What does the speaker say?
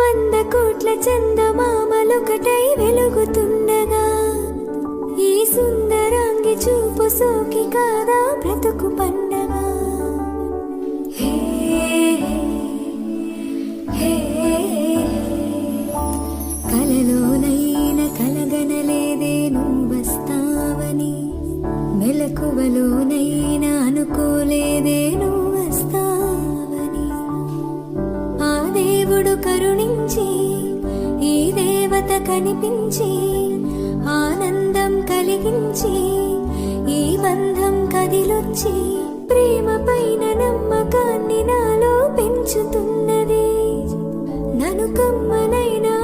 100 కోట్ల చందమామలొకటై వెలుగుతుండగా ఈ సుందరాంగి చూపు సోకి కాదా బ్రతుకు పండగ. హే హే కలలోనైనా కలగనలేదే నువ్వస్తావని, మెలకువలోనైనా అనుకోలేదే నువ్వస్తావని. ఆ దేవుడు కరుణించి ఈ దేవత కనిపించి ఆనందం కలిగించి ఈ బంధం కదిలొచ్చి ప్రేమ పైన నమ్మకాన్ని నాలో పెంచుతున్నది. నన్ను కమ్మనైనా